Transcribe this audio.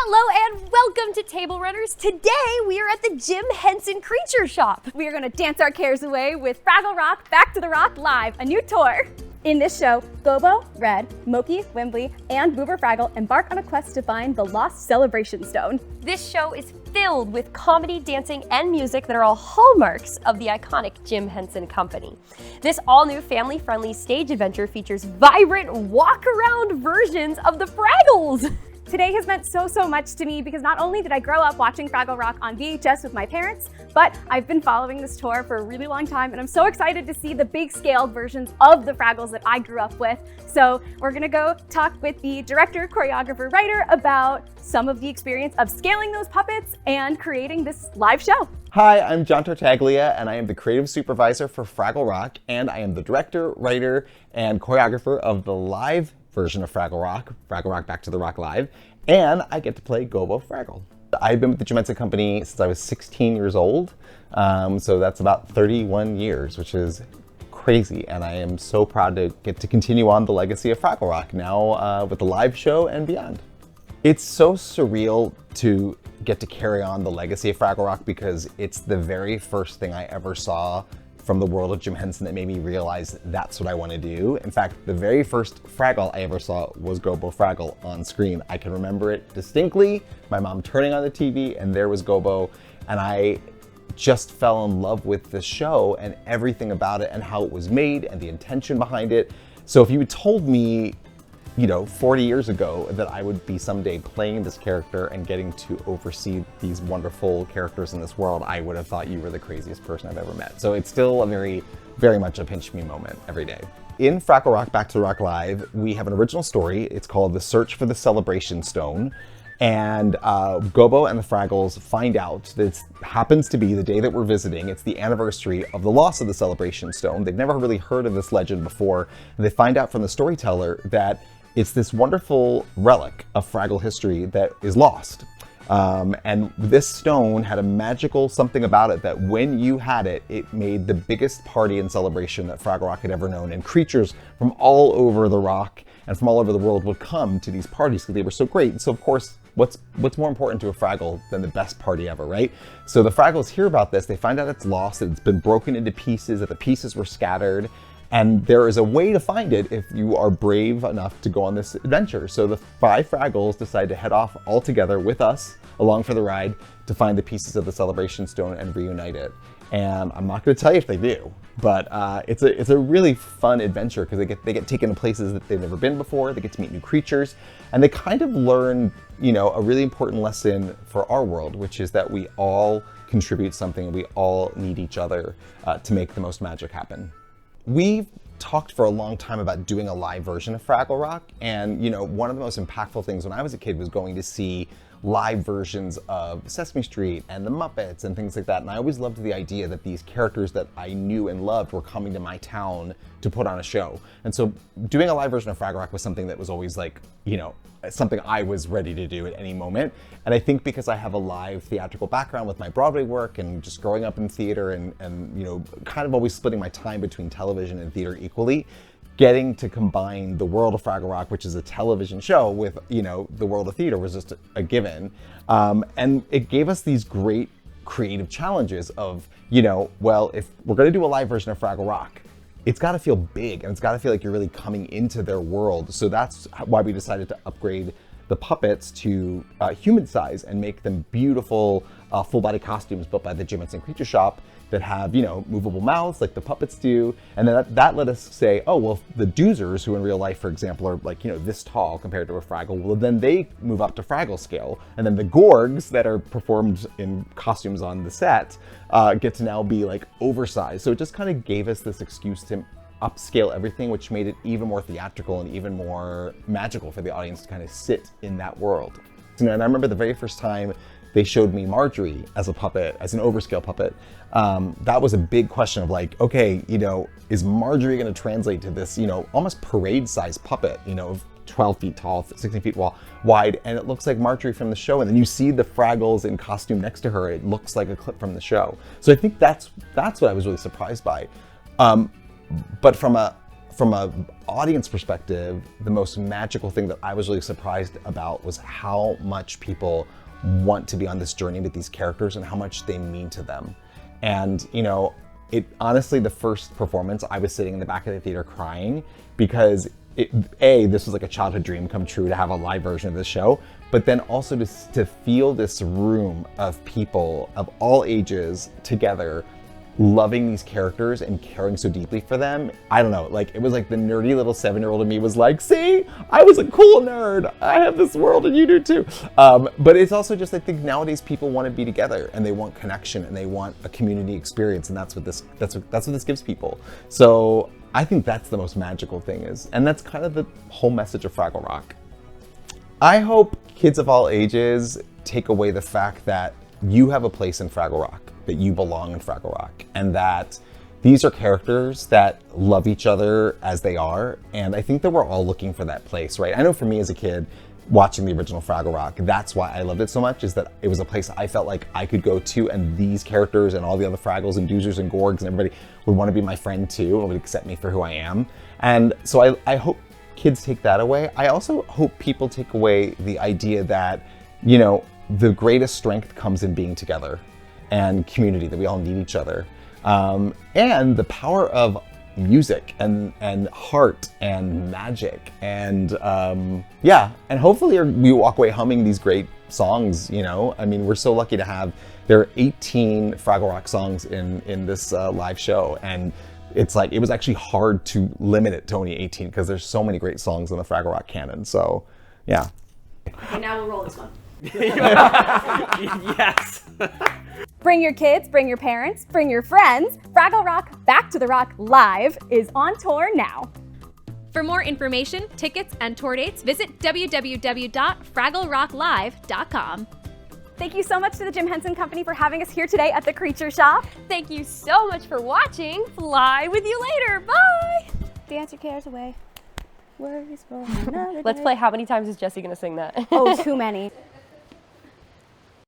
Hello and welcome to Table Runners. Today we are at the Jim Henson Creature Shop. We are going to dance our cares away with Fraggle Rock, Back to the Rock Live, a new tour. In this show, Gobo, Red, Moki, Wimbley, and Boober Fraggle embark on a quest to find the lost Celebration Stone. This show is filled with comedy, dancing, and music that are all hallmarks of the iconic Jim Henson Company. This all-new family-friendly stage adventure features vibrant walk-around versions of the Fraggles. Today has meant so much to me because not only did I grow up watching Fraggle Rock on VHS with my parents, but I've been following this tour for a really long time and I'm so excited to see the big scaled versions of the Fraggles that I grew up with. So we're gonna go talk with the director, choreographer, writer about some of the experience of scaling those puppets and creating this live show. Hi, I'm John Tartaglia and I am the creative supervisor for Fraggle Rock, and I am the director, writer, and choreographer of the live version of Fraggle Rock, Back to the Rock Live, and I get to play Gobo Fraggle. I've been with the Jim Henson Company since I was 16 years old, so that's about 31 years, which is crazy, and I am so proud to get to continue on the legacy of Fraggle Rock now with the live show and beyond. It's so surreal to get to carry on the legacy of Fraggle Rock because it's the very first thing I ever saw from the world of Jim Henson that made me realize that's what I want to do. In fact, the very first Fraggle I ever saw was Gobo Fraggle on screen. I can remember it distinctly, my mom turning on the TV and there was Gobo, and I just fell in love with the show and everything about it and how it was made and the intention behind it. So if you had told me, 40 years ago that I would be someday playing this character and getting to oversee these wonderful characters in this world, I would have thought you were the craziest person I've ever met. So it's still a very much a pinch me moment every day. In Fraggle Rock, Back to the Rock Live, we have an original story. It's called The Search for the Celebration Stone. And Gobo and the Fraggles find out that it happens to be the day that we're visiting. It's the anniversary of the loss of the Celebration Stone. They've never really heard of this legend before. And they find out from the storyteller that it's this wonderful relic of Fraggle history that is lost. And this stone had a magical something about it that when you had it, it made the biggest party and celebration that Fraggle Rock had ever known. And creatures from all over the rock and from all over the world would come to these parties because they were so great. And so of course, what's more important to a Fraggle than the best party ever, right? So the Fraggles hear about this, they find out it's lost, that it's been broken into pieces, that the pieces were scattered. And there is a way to find it if you are brave enough to go on this adventure. So the 5 Fraggles decide to head off all together with us along for the ride to find the pieces of the Celebration Stone and reunite it. And I'm not going to tell you if they do, but it's a really fun adventure because they get taken to places that they've never been before. They get to meet new creatures, and they kind of learn, a really important lesson for our world, which is that we all contribute something. We all need each other to make the most magic happen. We've talked for a long time about doing a live version of Fraggle Rock, and one of the most impactful things when I was a kid was going to see live versions of Sesame Street and the Muppets and things like that. And I always loved the idea that these characters that I knew and loved were coming to my town to put on a show. And so doing a live version of Fraggle Rock was something that was always like, something I was ready to do at any moment. And I think because I have a live theatrical background with my Broadway work and just growing up in theater and kind of always splitting my time between television and theater equally, getting to combine the world of Fraggle Rock, which is a television show, with the world of theater was just a given. And it gave us these great creative challenges of, well, if we're gonna do a live version of Fraggle Rock, it's gotta feel big and it's gotta feel like you're really coming into their world. So that's why we decided to upgrade the puppets to human size and make them beautiful full body costumes built by the Jim Henson Creature Shop that have, movable mouths like the puppets do. And then that let us say, oh, well, the Doozers, who in real life, for example, are like, this tall compared to a Fraggle, well, then they move up to Fraggle scale. And then the Gorgs that are performed in costumes on the set get to now be like oversized. So it just kind of gave us this excuse to upscale everything, which made it even more theatrical and even more magical for the audience to kind of sit in that world. And I remember the very first time they showed me Marjorie as a puppet, as an overscale puppet. That was a big question of like, okay, is Marjorie going to translate to this, almost parade-sized puppet, of 12 feet tall, 16 feet wide, and it looks like Marjorie from the show. And then you see the Fraggles in costume next to her. It looks like a clip from the show. So I think that's what I was really surprised by. But from a from an audience perspective, the most magical thing that I was really surprised about was how much people want to be on this journey with these characters and how much they mean to them. And, you know, honestly, the first performance, I was sitting in the back of the theater crying because this was like a childhood dream come true to have a live version of this show, but then also to feel this room of people of all ages together loving these characters and caring so deeply for them. I don't know, like it was like the nerdy little 7-year-old in me was like, see, I was a cool nerd. I have this world and you do too. But it's also just, I think nowadays people want to be together and they want connection and they want a community experience, and that's what this gives people. So I think that's the most magical thing and that's kind of the whole message of Fraggle Rock. I hope kids of all ages take away the fact that you have a place in Fraggle Rock, that you belong in Fraggle Rock, and that these are characters that love each other as they are, and I think that we're all looking for that place, right? I know for me as a kid, watching the original Fraggle Rock, that's why I loved it so much, is that it was a place I felt like I could go to, and these characters and all the other Fraggles and Doozers and Gorgs and everybody would want to be my friend too, and would accept me for who I am. And so I hope kids take that away. I also hope people take away the idea that, you know, the greatest strength comes in being together and community, that we all need each other. And the power of music and heart and magic and yeah, and hopefully we walk away humming these great songs, you know? I mean, we're so lucky to have, there are 18 Fraggle Rock songs in this live show, and it's like, it was actually hard to limit it to only 18 because there's so many great songs in the Fraggle Rock canon, so yeah. Okay, now we'll roll this one. Yes. Bring your kids, bring your parents, bring your friends. Fraggle Rock Back to the Rock Live is on tour now. For more information, tickets, and tour dates, visit www.fragglerocklive.com. Thank you so much to the Jim Henson Company for having us here today at the Creature Shop. Thank you so much for watching. Fly with you later. Bye. Dance your cares away. Worries for another Let's day. play How Many Times Is Jessi Gonna Sing That? Oh, too many.